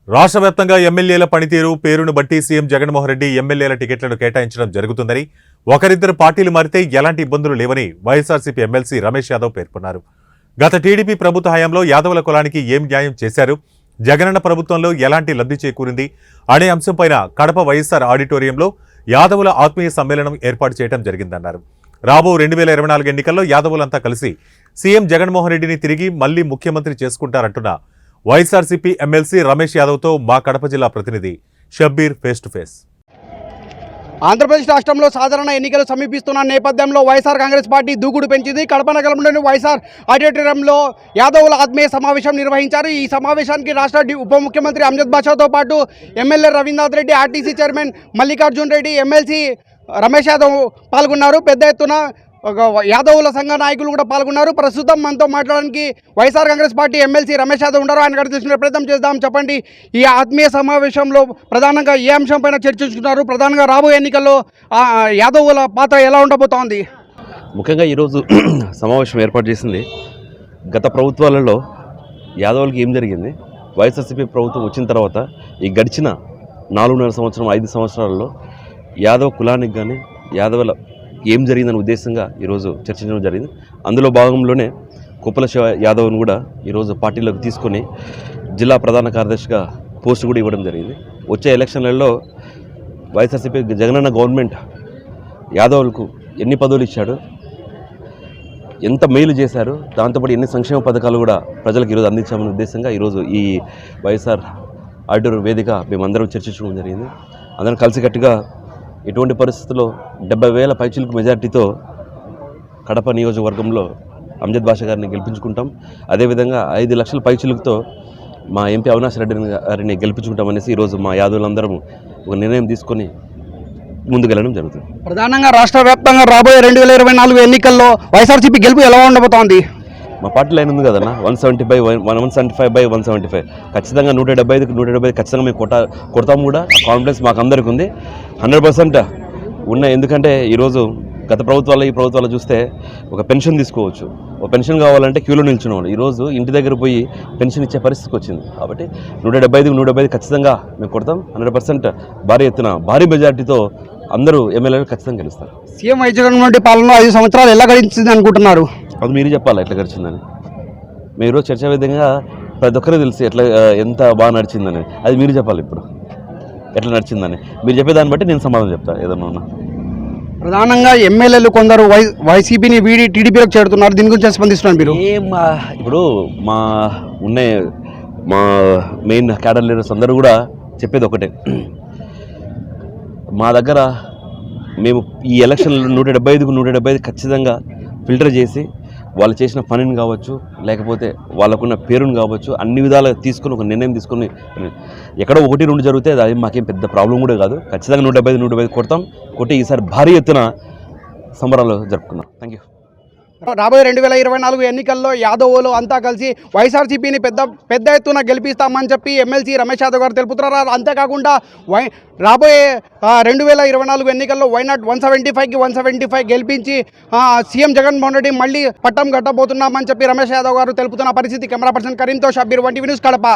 రాష్ట్ర వ్యాప్తంగా ఎమ్మెల్యేల పనితీరు పేరును బట్టి సీఎం జగన్మోహన్ రెడ్డి ఎమ్మెల్యేల టికెట్లను కేటాయించడం జరుగుతుందని, ఒకరిద్దరు పార్టీలు మారితే ఎలాంటి ఇబ్బందులు లేవని వైఎస్ఆర్సీపీ ఎమ్మెల్సీ రమేష్ యాదవ్ పేర్కొన్నారు. గత టీడీపీ ప్రభుత్వ హయాంలో యాదవుల కులానికి ఏం న్యాయం చేశారు, జగనన్న ప్రభుత్వంలో ఎలాంటి లబ్ధి చేకూరింది అనే అంశంపైన కడప వైఎస్ఆర్ ఆడిటోరియంలో యాదవుల ఆత్మీయ సమ్మేళనం ఏర్పాటు చేయడం జరిగిందన్నారు. రాబో 2024 ఎన్నికల్లో యాదవులంతా కలిసి సీఎం జగన్మోహన్ రెడ్డిని తిరిగి మళ్లీ ముఖ్యమంత్రి చేసుకుంటారంటున్న వైఎస్ఆర్సీపీ ఎమ్మెల్సీ రమేష్ యాదవ్తో మా కడప జిల్లా ప్రతినిధి Shabbir face to face. Andhra Pradesh రాష్ట్రంలో సాధారణ ఎన్నికలు సమీపిస్తున్న నేపథ్యంలో వైఎస్ఆర్ కాంగ్రెస్ పార్టీ దూకుడు పెంచింది. కడప నగరంలోని వైఎస్ఆర్ ఆడిటోరియంలో యాదవుల ఆత్మీయ సమావేశం నిర్వహించారు. ఈ సమావేశానికి రాష్ట్ర ఉప ముఖ్యమంత్రి అమ్జద్ బాషాతో పాటు MLA Ravindranath Reddy, RTC chairman Mallikarjun Reddy, MLC Ramesh Yadav పాల్గొన్నారు. పెద్ద ఎత్తున యాదవుల సంఘ నాయకులు కూడా పాల్గొన్నారు. ప్రస్తుతం మనతో మాట్లాడడానికి వైఎస్ఆర్ కాంగ్రెస్ పార్టీ ఎమ్మెల్సీ రమేష్ యాదవ్ ఉన్నారు. ఆయన గారు తీసుకునే ప్రయత్నం చేద్దాం. చెప్పండి, ఈ ఆత్మీయ సమావేశంలో ప్రధానంగా ఏ అంశం పైన చర్చించుకున్నారు? ప్రధానంగా రాబోయే ఎన్నికల్లో యాదవుల పాత్ర ఎలా ఉండబోతోంది? ముఖ్యంగా ఈరోజు సమావేశం ఏర్పాటు చేసింది గత ప్రభుత్వాలలో యాదవులకి ఏం జరిగింది, వైఎస్ఆర్సీపీ ప్రభుత్వం వచ్చిన తర్వాత ఈ గడిచిన 4.5 సంవత్సరం 5 సంవత్సరాలలో యాదవ కులానికి కానీ యాదవుల ఏం జరిగిందనే ఉద్దేశంగా ఈరోజు చర్చించడం జరిగింది. అందులో భాగంలోనే కుప్పల శివ యాదవ్ను కూడా ఈరోజు పార్టీలోకి తీసుకొని జిల్లా ప్రధాన కార్యదర్శిగా పోస్ట్ కూడా ఇవ్వడం జరిగింది. వచ్చే ఎలక్షన్లలో వైఎస్ఆర్సీపీ జగనన్న గవర్నమెంట్ యాదవులకు ఎన్ని పదవులు ఇచ్చాడు, ఎంత మేలు చేశారు, దాంతోపాటు ఎన్ని సంక్షేమ పథకాలు కూడా ప్రజలకు ఈరోజు అందించామనే ఉద్దేశంగా ఈరోజు ఈ వైఎస్ఆర్ ఆడిటోరియం వేదిక మేమందరం చర్చించడం జరిగింది. అందరం కలిసికట్టుగా ఎటువంటి పరిస్థితుల్లో 70,000 పైచిలుకు మెజార్టీతో కడప నియోజకవర్గంలో అమ్జద్ బాషా గారిని గెలిపించుకుంటాం. అదేవిధంగా 5 లక్షల పైచిలుకుతో మా ఎంపీ అవినాష్ రెడ్డి గారిని గెలిపించుకుంటామనేసి ఈరోజు మా యాదవులందరం ఒక నిర్ణయం తీసుకొని ముందుకెళ్ళడం జరుగుతుంది. ప్రధానంగా రాష్ట్ర వ్యాప్తంగా రాబోయే 2024 ఎన్నికల్లో వైఎస్ఆర్సీపీ గెలుపు ఎలా ఉండబోతోంది? మా పార్టీ లైన్ ఉంది కదన్నా, 175/175 ఖచ్చితంగా 175 ఖచ్చితంగా మేము కొడతాము కూడా. కాన్ఫిడెన్స్ మాకు అందరికీ ఉంది, 100% ఉన్నాయి. ఎందుకంటే ఈరోజు గత ప్రభుత్వాలు ఈ ప్రభుత్వాలు చూస్తే ఒక పెన్షన్ తీసుకోవచ్చు, ఒక పెన్షన్ కావాలంటే క్యూలో నిల్చునేవాళ్ళు, ఈరోజు ఇంటి దగ్గర పోయి పెన్షన్ ఇచ్చే పరిస్థితికి వచ్చింది. కాబట్టి 175 ఖచ్చితంగా మేము కొడతాం. 100% భారీ ఎత్తున భారీ మెజార్టీతో అందరూ ఎమ్మెల్యేలు ఖచ్చితంగా గెలుస్తారు. సీఎం జగన్మోహన్ రెడ్డి పాలన 5 సంవత్సరాలు ఎలా గడిచింది అనుకుంటున్నారు? అది మీరు చెప్పాలి ఎట్లా గడిచిందని. మీరు చర్చా విధంగా ప్రతి ఒక్కరికి తెలిసి ఎట్లా ఎంత బాగా నడిచిందని, అది మీరు చెప్పాలి. ఇప్పుడు ఎట్లా నడిచిందని మీరు చెప్పేదాన్ని బట్టి నేను సమాధానం చెప్తాను ఏదన్నా ఉన్నా. ప్రధానంగా ఎమ్మెల్యేలు కొందరు వైసీపీని వీడి టీడీపీలోకి చేరుతున్నారు, దీని గురించి స్పందిస్తున్నారు మీరు? ఇప్పుడు మా మెయిన్ క్యాడర్ లీడర్స్ అందరూ కూడా చెప్పేది ఒకటే, మా దగ్గర మేము ఈ ఎలక్షన్లో 175 ఖచ్చితంగా ఫిల్టర్ చేసి వాళ్ళు చేసిన పనిని కావచ్చు, లేకపోతే వాళ్ళకున్న పేరుని కావచ్చు, అన్ని విధాలుగా తీసుకొని ఒక నిర్ణయం తీసుకొని ఎక్కడో 1-2 జరిగితే అది మాకేం పెద్ద ప్రాబ్లం కూడా కాదు. ఖచ్చితంగా 175 కొడతాం, కొట్టి ఈసారి భారీ ఎత్తున సంబరాలు జరుపుకున్నాం. Thank you. రాబోయే 2024 ఎన్నికల్లో యాదవులు అంతా కలిసి వైఎస్ఆర్సీపీని పెద్ద ఎత్తున గెలిపిస్తామని చెప్పి ఎమ్మెల్సీ రమేష్ యాదవ్ గారు తెలుపుతున్నారు. అంతేకాకుండా రాబోయే 2024 ఎన్నికల్లో వైనాట్ 175కి 175 గెలిపించి సీఎం జగన్మోహన్ రెడ్డి మళ్ళీ పట్టం కట్టబోతున్నామని చెప్పి రమేష్ యాదవ్ గారు తెలుపుతున్న పరిస్థితి. కెమెరా పర్సన్ కరీంతో షబ్బీర్, 1 న్యూస్, కడప.